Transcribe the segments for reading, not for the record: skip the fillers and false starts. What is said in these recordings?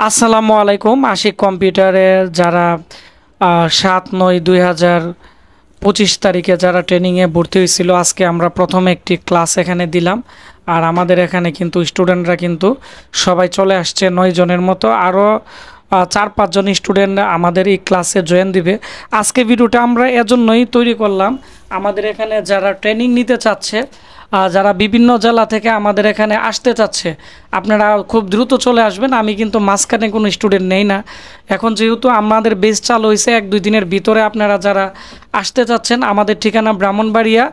আসসালামু আলাইকুম। আশিক কম্পিউটারের যারা ৭/৯/২০২৫ তারিখে যারা ট্রেনিংয়ে ভর্তি হয়েছিল, আজকে আমরা প্রথমে একটি ক্লাস এখানে দিলাম। আর আমাদের এখানে কিন্তু স্টুডেন্টরা কিন্তু সবাই চলে আসছে ৯ জনের মতো। আরও ৪-৫ জন স্টুডেন্ট আমাদের এই ক্লাসে জয়েন দিবে। আজকে ভিডিওটা আমরা এজন্যই তৈরি করলাম, আমাদের এখানে যারা ট্রেনিং নিতে চাচ্ছে, যারা বিভিন্ন জেলা থেকে আমাদের এখানে আসতে চাচ্ছে, আপনারা খুব দ্রুত চলে আসবেন। আমি কিন্তু মাঝখানে কোনো স্টুডেন্ট নেই না। এখন যেহেতু আমাদের বেস চালু হয়েছে, ১-২ দিনের ভিতরে আপনারা যারা আসতে চাচ্ছেন, আমাদের ঠিকানা ব্রাহ্মণবাড়িয়া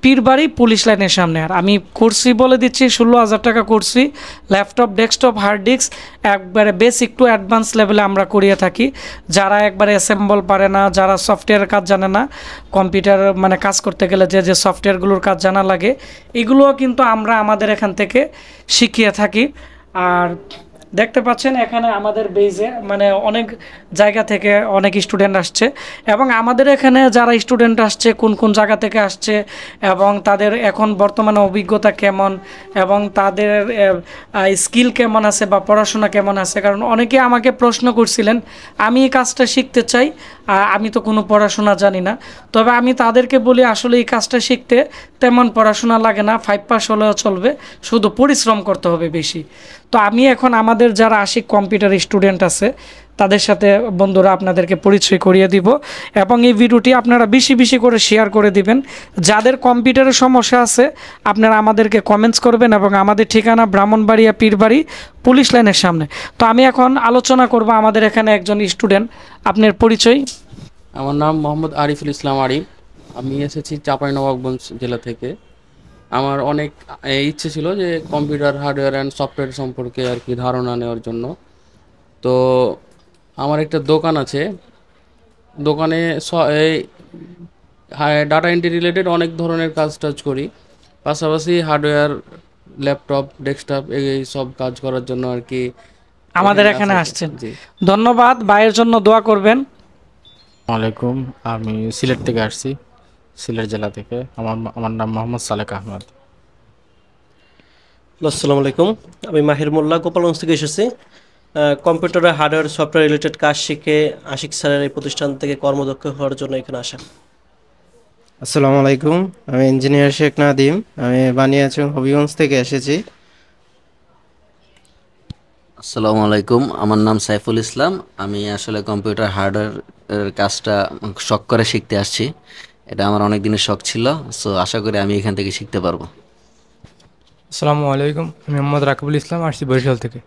পীরবাড়ি পুলিশ লাইনের সামনে। আর আমি করছি বলে দিচ্ছি, ১৬,০০০ টাকা করছি। ল্যাপটপ, ডেস্কটপ, হার্ড ডিস্ক একবারে বেসিক টু অ্যাডভান্স লেভেলে আমরা করিয়ে থাকি। যারা একবারে অ্যাসেম্বল পারে না, যারা সফটওয়্যারের কাজ জানে না, কম্পিউটার মানে কাজ করতে গেলে যে যে সফটওয়্যারগুলোর কাজ জানা লাগে, এগুলোও কিন্তু আমরা আমাদের এখান থেকে শিখিয়ে থাকি। আর দেখতে পাচ্ছেন এখানে আমাদের বেজে মানে অনেক জায়গা থেকে অনেক স্টুডেন্ট আসছে, এবং আমাদের এখানে যারা স্টুডেন্ট আসছে কোন কোন জায়গা থেকে আসছে এবং তাদের এখন বর্তমানে অভিজ্ঞতা কেমন এবং তাদের স্কিল কেমন আছে বা পড়াশোনা কেমন আছে। কারণ অনেকে আমাকে প্রশ্ন করছিলেন, আমি এই কাজটা শিখতে চাই, আমি তো কোনো পড়াশোনা জানি না। তবে আমি তাদেরকে বলি, আসলে এই কাজটা শিখতে তেমন পড়াশোনা লাগে না, 5 পাস হলেও চলবে, শুধু পরিশ্রম করতে হবে বেশি। তো আমি এখন আমাদের যারা আশিক কম্পিউটার স্টুডেন্ট আছে তাদের সাথে বন্ধুরা আপনাদেরকে পরিচয় করিয়ে দিব, এবং এই ভিডিওটি আপনারা বেশি বেশি করে শেয়ার করে দিবেন। যাদের কম্পিউটারের সমস্যা আছে আপনারা আমাদেরকে কমেন্টস করবেন, এবং আমাদের ঠিকানা ব্রাহ্মণবাড়িয়া পীরবাড়ি পুলিশ লাইনের সামনে। তো আমি এখন আলোচনা করব আমাদের এখানে একজন স্টুডেন্ট, আপনার পরিচয়। আমার নাম মোহাম্মদ আরিফুল ইসলাম আরিফ। আমি এসেছি চাঁপাইনবাবগঞ্জ জেলা থেকে। আমার অনেক ইচ্ছে ছিল যে কম্পিউটার হার্ডওয়্যার অ্যান্ড সফটওয়্যার সম্পর্কে আর কি ধারণা নেওয়ার জন্য। তো আমার একটা দোকান আছে, দোকানে এই ডাটা এন্ট্রি রিলেটেড অনেক ধরনের কাজ টাজ করি, পাশাপাশি হার্ডওয়্যার, ল্যাপটপ, ডেস্কটপ এই সব কাজ করার জন্য আর কি আমাদের এখানে এখানে আসা। আসছেন, জি, ধন্যবাদ। ভাইয়ের জন্য দোয়া করবেন। আলাইকুম, আমি সিলেট থেকে আসছি, সিলেট জেলা থেকে। আমার নাম মোহাম্মদ সালেক আহমদ। আসসালামু আলাইকুম, আমি মাহির মোল্লা গোপালগঞ্জ থেকে এসেছি। কম্পিউটারের হার্ডওয়্যার সফটওয়্যার রিলেটেড কাজ শিখে আশিক স্যারের এই প্রতিষ্ঠান থেকে কর্মদক্ষ হওয়ার জন্য এখানে আসা। আসসালামু আলাইকুম, আমি ইঞ্জিনিয়ার শেখ নাদিম। আমি বানিয়াচং হবিগঞ্জ থেকে এসেছি। আসসালামু আলাইকুম, আমার নাম সাইফুল ইসলাম। আমি আসলে কম্পিউটার হার্ডওয়্যার কাজটা শখ করে শিখতে আসছি। এটা আমার অনেক দিনের শখ ছিল, সো আশা করি আমি এখান থেকে শিখতে পারবো। আসসালামু আলাইকুম, আমি মোহাম্মদ রাকিবুল ইসলাম, আসছি বরিশাল থেকে।